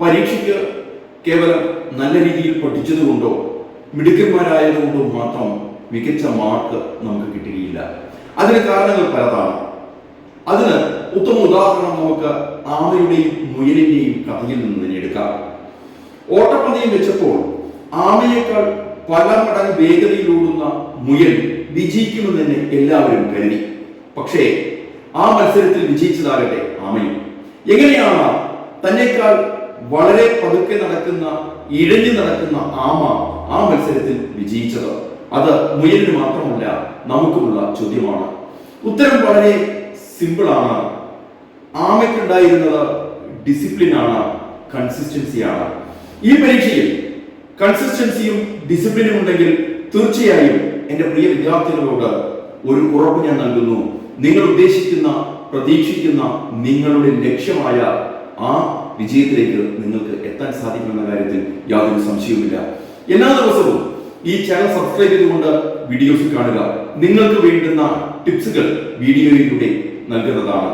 പരീക്ഷയ്ക്ക് കേവലം നല്ല രീതിയിൽ പഠിച്ചതുകൊണ്ടോ മിടുക്കന്മാരായതുകൊണ്ടോ മാത്രം മികച്ച മാർക്ക് നമുക്ക് കിട്ടുകയില്ല. അതിന് കാരണങ്ങൾ പലതാണ്. അതിന് ഉത്തമ ഉദാഹരണം നമുക്ക് ആമയുടെയും മുയലിന്റെയും കഥയിൽ നിന്ന് തന്നെ എടുക്കാം. ഓട്ടപ്പന്തയം വെച്ചപ്പോൾ ആമയേക്കാൾ പല മടങ്ങ് വേഗതയിലോടുന്ന മുയൽ വിജയിക്കുമെന്ന് തന്നെ എല്ലാവരും കരുതി. പക്ഷേ ആ മത്സരത്തിൽ വിജയിച്ചതാകട്ടെ ആമയും. എങ്ങനെയാണ് തന്നെക്കാൾ വളരെ പതുക്കെ നടക്കുന്ന, ഇഴഞ്ഞു നടക്കുന്ന ആമ ആ മത്സരത്തിൽ വിജയിച്ചത്? അത് മുയലിന് മാത്രമല്ല, നമുക്കുമുള്ള ചോദ്യമാണ്. ഉത്തരം വളരെ സിമ്പിളാണ്. ആമയ്ക്കുണ്ടായിരുന്നത് ഡിസിപ്ലിനാണ്, കൺസിസ്റ്റൻസിയാണ്. ഈ പരീക്ഷയിൽ കൺസിസ്റ്റൻസിയും ഡിസിപ്ലിനും ഉണ്ടെങ്കിൽ തീർച്ചയായും എൻ്റെ പ്രിയ വിദ്യാർത്ഥികളോട് ഒരു ഉറപ്പ് ഞാൻ നൽകുന്നു. നിങ്ങൾ ഉദ്ദേശിക്കുന്ന, പ്രതീക്ഷിക്കുന്ന നിങ്ങളുടെ ലക്ഷ്യമായ ആ വിജയത്തിലേക്ക് നിങ്ങൾക്ക് എത്താൻ സാധിക്കുമെന്ന കാര്യത്തിൽ യാതൊരു സംശയവുമില്ല. എല്ലാ ദിവസവും ഈ ചാനൽ സബ്സ്ക്രൈബ് ചെയ്തുകൊണ്ട് വീഡിയോസ് കാണുക. നിങ്ങൾക്ക് വേണ്ടുന്ന ടിപ്സുകൾ വീഡിയോയിലൂടെ നൽകുന്നതാണ്.